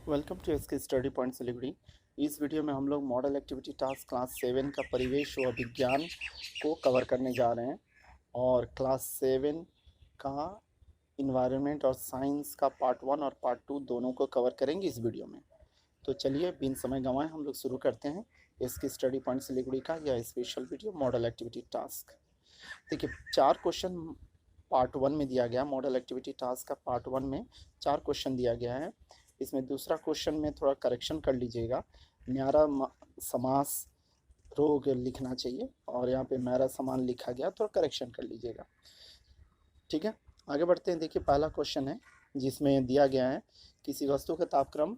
Welcome to SK study point Siliguri. इस video में हम लोग मॉडल एक्टिविटी टास्क क्लास 7 का परिवेश व विज्ञान को कवर करने जा रहे हैं और क्लास 7 का इन्वायरमेंट और साइंस का पार्ट 1 और पार्ट 2 दोनों को कवर करेंगे इस वीडियो में। तो चलिए बिन समय गंवाए हम लोग शुरू करते हैं एसके स्टडी पॉइंट सिलीगुड़ी का यह special video model activity task. देखिए 4 क्वेश्चन पार्ट 1 में दिया गया। मॉडल एक्टिविटी टास्क का पार्ट 1 में 4 क्वेश्चन दिया गया है। इसमें दूसरा क्वेश्चन में थोड़ा करेक्शन कर लीजिएगा। न्यारा समास रोग लिखना चाहिए और यहाँ पे मेरा समान लिखा गया, थोड़ा करेक्शन कर लीजिएगा। ठीक है, आगे बढ़ते हैं। देखिए पहला क्वेश्चन है जिसमें दिया गया है किसी वस्तु का तापक्रम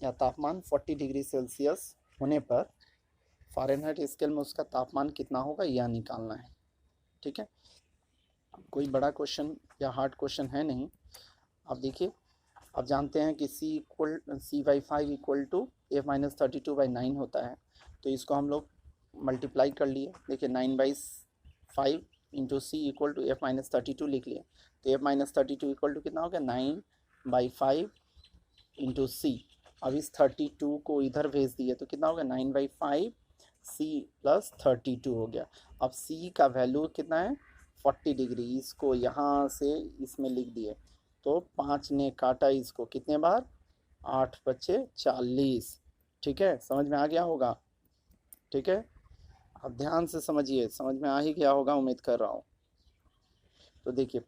या तापमान 40 डिग्री सेल्सियस होने पर फ़ारेनहाइट स्केल में उसका तापमान कितना होगा यह निकालना है। ठीक है, कोई बड़ा क्वेश्चन या हार्ड क्वेश्चन है नहीं। अब देखिए, अब जानते हैं कि C/5 इक्वल टू F-32/9 होता है, तो इसको हम लोग मल्टीप्लाई कर लिए। देखिए 9/5 into C equal to F-32 लिख लिए, तो F-32 इक्वल टू कितना हो गया 9/5 इंटू C। अब इस 32 को इधर भेज दिए तो कितना हो गया 9/5 C प्लस 32 हो गया। अब C का वैल्यू कितना है 40 डिग्री, इसको यहाँ से इसमें लिख दिए तो 5 ने काटा इसको कितने बार 8 बचे 40। ठीक है, समझ में आ गया होगा। ठीक है, अब ध्यान से समझिए, समझ में आ ही गया होगा उम्मीद कर रहा हूँ। तो देखिए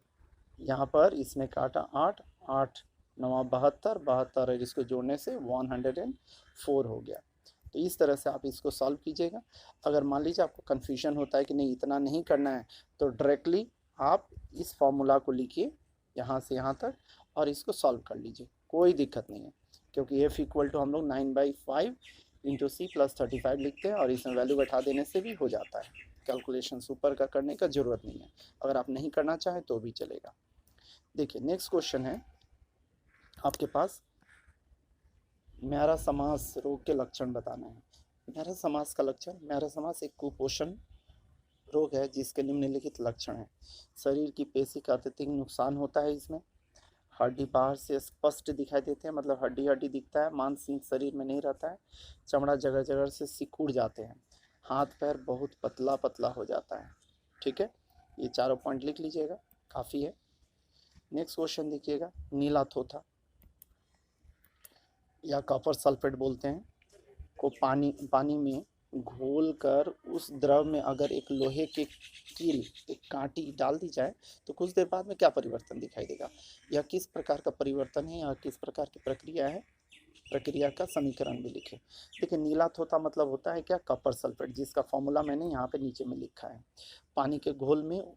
यहाँ पर इसने काटा 8 8 9 72 72 और इसको जोड़ने से 104 हो गया। तो इस तरह से आप इसको सॉल्व कीजिएगा। अगर मान लीजिए आपको कन्फ्यूजन होता है कि नहीं इतना नहीं करना है, तो डायरेक्टली आप इस फॉर्मूला को लिखिए यहाँ से यहाँ तक और इसको सॉल्व कर लीजिए, कोई दिक्कत नहीं है, क्योंकि F इक्वल टू हम लोग 9/5 इंटू C प्लस 35 लिखते हैं और इसमें वैल्यू बैठा देने से भी हो जाता है। कैलकुलेशन सुपर का करने का ज़रूरत नहीं है, अगर आप नहीं करना चाहें तो भी चलेगा। देखिए नेक्स्ट क्वेश्चन है आपके पास, म्यारा समास रोग के लक्षण बताना है। म्यारा समास का लक्षण, म्यारा समास एक कुपोषण रोग है जिसके निम्नलिखित लक्षण है। शरीर की पेशी का अत्यधिक नुकसान होता है इसमें, हड्डी बाहर से स्पष्ट दिखाई देते हैं, मतलब हड्डी हड्डी दिखता है, मांस शरीर में नहीं रहता है, चमड़ा जगह जगह से सिकुड़ जाते हैं, हाथ पैर बहुत पतला पतला हो जाता है। ठीक है, ये चारों पॉइंट लिख लीजिएगा, काफ़ी है। नेक्स्ट क्वेश्चन देखिएगा, नीला थोथा या कॉपर सल्फेट बोलते हैं को पानी में घोल कर उस द्रव में अगर एक लोहे के कील, एक कांटी डाल दी जाए तो कुछ देर बाद में क्या परिवर्तन दिखाई देगा। यह किस प्रकार का परिवर्तन है, यह किस प्रकार की प्रक्रिया है, प्रक्रिया का समीकरण भी लिखे। देखिए नीला थोथा मतलब होता है क्या, कॉपर सल्फेट, जिसका फॉर्मूला मैंने यहाँ पे नीचे में लिखा है। पानी के घोल में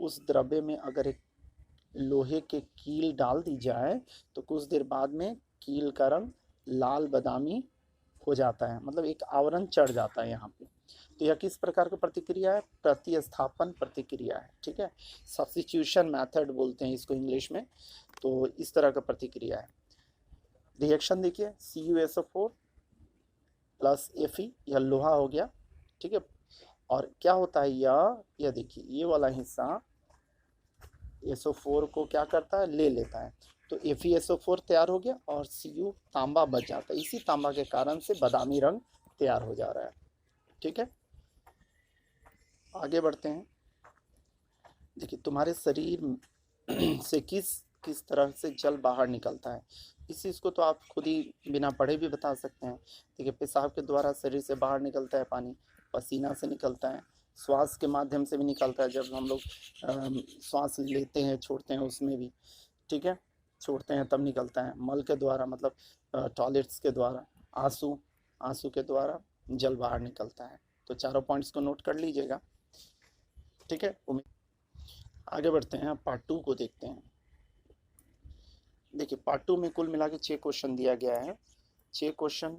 उस द्रव्य में अगर एक लोहे के कील डाल दी जाए तो कुछ देर बाद में कील का रंग लाल बादामी हो जाता है, मतलब एक आवरण चढ़ जाता है यहाँ पे। तो यह किस प्रकार की प्रतिक्रिया है, प्रतिस्थापन प्रतिक्रिया है। ठीक है, सब्स्टिट्यूशन मेथड बोलते हैं इसको इंग्लिश में। तो इस तरह का प्रतिक्रिया है। रिएक्शन देखिए CuSO4 प्लस Fe, यह लोहा हो गया। ठीक है, और क्या होता है यह देखिए ये वाला हिस्सा SO4 को क्या करता है, ले लेता है, तो FeSO4 तैयार हो गया और Cu तांबा बच जाता है। इसी तांबा के कारण से बादामी रंग तैयार हो जा रहा है। ठीक है, आगे बढ़ते हैं। देखिए तुम्हारे शरीर से किस किस तरह से जल बाहर निकलता है, इस चीज़ को तो आप खुद ही बिना पढ़े भी बता सकते हैं। देखिए पेशाब के द्वारा शरीर से बाहर निकलता है पानी, पसीना से निकलता है, श्वास के माध्यम से भी निकलता है, जब हम लोग श्वास लेते हैं छोड़ते हैं उसमें भी। ठीक है, छोड़ते हैं तब निकलता है, मल के द्वारा मतलब टॉयलेट्स के द्वारा, आंसू आंसू के द्वारा जल बाहर निकलता है। तो चारों पॉइंट्स को नोट कर लीजिएगा। ठीक है, आगे बढ़ते हैं, पार्ट 2 को देखते हैं। देखिए पार्ट 2 में कुल मिला के 6 क्वेश्चन दिया गया है। 6 क्वेश्चन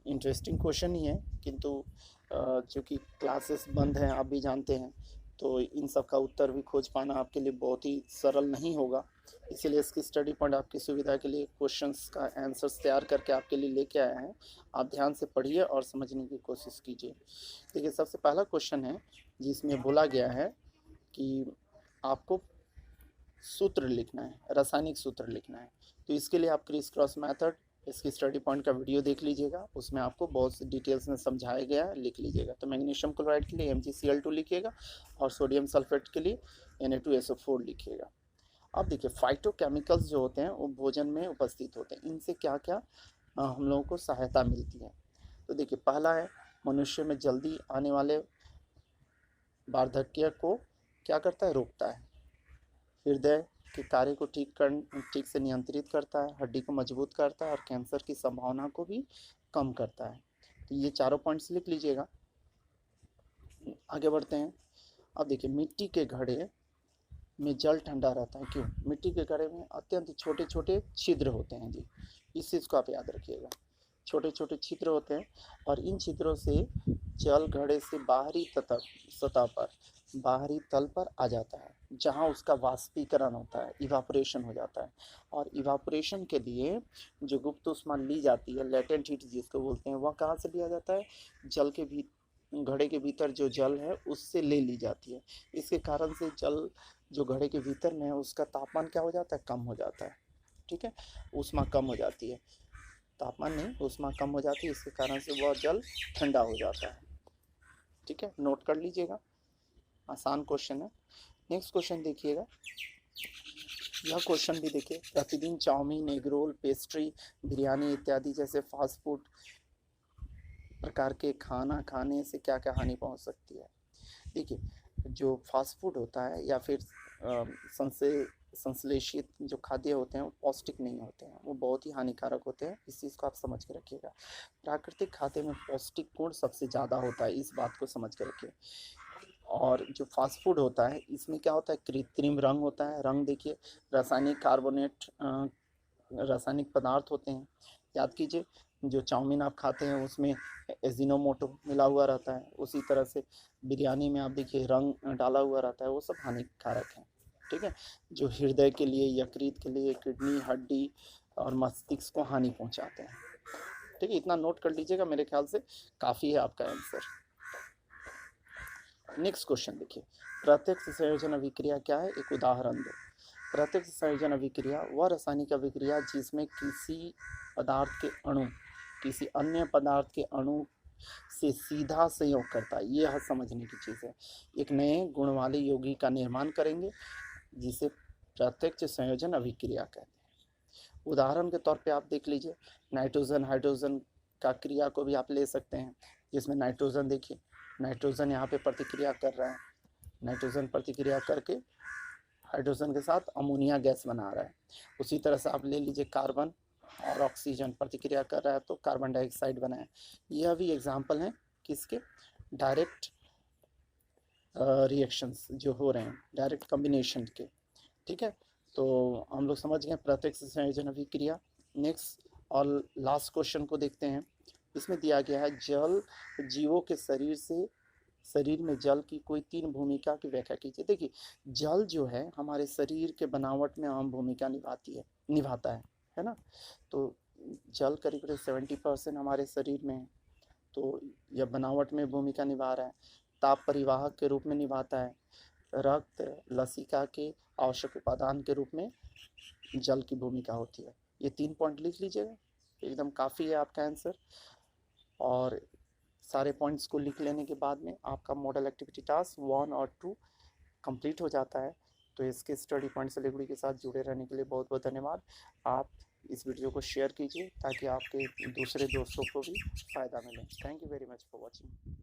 इंटरेस्टिंग क्वेश्चन ही है, किंतु चूँकि क्लासेस बंद हैं आप भी जानते हैं, तो इन सब का उत्तर भी खोज पाना आपके लिए बहुत ही सरल नहीं होगा। इसीलिए इसकी स्टडी पॉइंट आपकी सुविधा के लिए क्वेश्चंस का आंसर्स तैयार करके आपके लिए लेके आया है। आप ध्यान से पढ़िए और समझने की कोशिश कीजिए। देखिए सबसे पहला क्वेश्चन है जिसमें बोला गया है कि आपको सूत्र लिखना है, रासायनिक सूत्र लिखना है। तो इसके लिए आप क्रिस क्रॉस मेथड इसकी स्टडी पॉइंट का वीडियो देख लीजिएगा, उसमें आपको बहुत सी डिटेल्स में समझाया गया है, लिख लीजिएगा। तो मैग्नीशियम क्लोराइड के लिए MgCl2 लिखिएगा और सोडियम सल्फेट के लिए Na2SO4 लिखिएगा। अब देखिए फाइटोकेमिकल्स जो होते हैं वो भोजन में उपस्थित होते हैं, इनसे क्या क्या हम लोगों को सहायता मिलती है। तो देखिए पहला है, मनुष्य में जल्दी आने वाले वार्धक्य को क्या करता है, रोकता है। हृदय के कार्य को ठीक से नियंत्रित करता है, हड्डी को मजबूत करता है और कैंसर की संभावना को भी कम करता है। तो ये चारों पॉइंट्स लिख लीजिएगा। आगे बढ़ते हैं। अब देखिए मिट्टी के घड़े में जल ठंडा रहता है, क्यों? मिट्टी के घड़े में अत्यंत छोटे छोटे छिद्र होते हैं जी, इस चीज़ को आप याद रखिएगा। छोटे छोटे छिद्र होते हैं और इन छिद्रों से जल घड़े से बाहरी सतह पर, बाहरी तल पर आ जाता है, जहां उसका वाष्पीकरण होता है, इवापोरेशन हो जाता है। और इवापोरेशन के लिए जो गुप्त ऊष्मा ली जाती है, लेटेंट हीट जिसको बोलते हैं, वह कहाँ से लिया जाता है? जल के घड़े के भीतर जो जल है उससे ले ली जाती है। इसके कारण से जल जो घड़े के भीतर में है उसका तापमान क्या हो जाता है? कम हो जाता है। ठीक है, ऊष्मा कम हो जाती है, तापमान नहीं, ऊष्मा कम हो जाती है, इसके कारण से वह जल ठंडा हो जाता है। ठीक है, नोट कर लीजिएगा, आसान क्वेश्चन है। नेक्स्ट क्वेश्चन देखिएगा, यह क्वेश्चन भी देखिए, प्रतिदिन chowmein, egg roll, pastry, biryani इत्यादि जैसे फास्ट फूड प्रकार के खाना खाने से क्या क्या हानि पहुंच सकती है। देखिए जो फास्ट फूड होता है या फिर संश्लेषित जो खाद्य होते हैं वो पौष्टिक नहीं होते हैं, वो बहुत ही हानिकारक होते हैं, इस चीज़ को आप समझ के रखिएगा। प्राकृतिक खाद्य में पौष्टिक गुण सबसे ज़्यादा होता है, इस बात को समझ के रखिए। और जो फास्ट फूड होता है इसमें क्या होता है? कृत्रिम रंग होता है। रंग देखिए, रासायनिक कार्बोनेट रासायनिक पदार्थ होते हैं। याद कीजिए, जो चाउमीन आप खाते हैं उसमें एजिनोमोटो मिला हुआ रहता है, उसी तरह से बिरयानी में आप देखिए रंग डाला हुआ रहता है, वो सब हानिकारक है। ठीक है, जो हृदय के लिए, यकृत के लिए, किडनी, हड्डी और मस्तिष्क को हानि पहुंचाते हैं। ठीक है, इतना नोट कर लीजिएगा, मेरे ख्याल से काफ़ी है आपका आंसर। नेक्स्ट क्वेश्चन देखिए, प्रत्यक्ष संयोजन अभिक्रिया क्या है? एक उदाहरण दो। प्रत्यक्ष संयोजन अभिक्रिया वह रासायनिक अभिक्रिया जिसमें किसी पदार्थ के अणु किसी अन्य पदार्थ के अणु से सीधा संयोग करता है। यह समझने की चीज़ है। एक नए गुण वाले यौगिक का निर्माण करेंगे जिसे प्रत्यक्ष संयोजन अभिक्रिया कहते हैं। उदाहरण के तौर पे आप देख लीजिए, नाइट्रोजन हाइड्रोजन का क्रिया को भी आप ले सकते हैं, जिसमें नाइट्रोजन देखिए, नाइट्रोजन यहाँ पे प्रतिक्रिया कर रहा है, नाइट्रोजन प्रतिक्रिया करके हाइड्रोजन के साथ अमोनिया गैस बना रहा है। उसी तरह से आप ले लीजिए, कार्बन और ऑक्सीजन प्रतिक्रिया कर रहा है तो कार्बन डाइऑक्साइड बना है। यह भी एग्जाम्पल हैं किसके? डायरेक्ट रिएक्शंस जो हो रहे हैं, डायरेक्ट कॉम्बिनेशन के। ठीक है, तो हम लोग समझ गए प्रत्यक्ष संयोजन अभिक्रिया। नेक्स्ट और लास्ट क्वेश्चन को देखते हैं। इसमें दिया गया है, जल जीवों के शरीर में जल की कोई 3 भूमिका की व्याख्या कीजिए। देखिए जल जो है हमारे शरीर के बनावट में अहम भूमिका निभाता है ना। तो जल करीब करीब 70% हमारे शरीर में है, तो यह बनावट में भूमिका निभा रहा है। ताप परिवाहक के रूप में निभाता है। रक्त लसिका के आवश्यक उपादान के रूप में जल की भूमिका होती है। ये 3 पॉइंट लिख लीजिएगा, एकदम काफ़ी है आपका आंसर। और सारे पॉइंट्स को लिख लेने के बाद में आपका मॉडल एक्टिविटी टास्क 1 और 2 कंप्लीट हो जाता है। तो इसके स्टडी पॉइंट सेलिब्रिटी के साथ जुड़े रहने के लिए बहुत बहुत धन्यवाद। आप इस वीडियो को शेयर कीजिए ताकि आपके दूसरे दोस्तों को भी फ़ायदा मिले। Thank you very much for watching.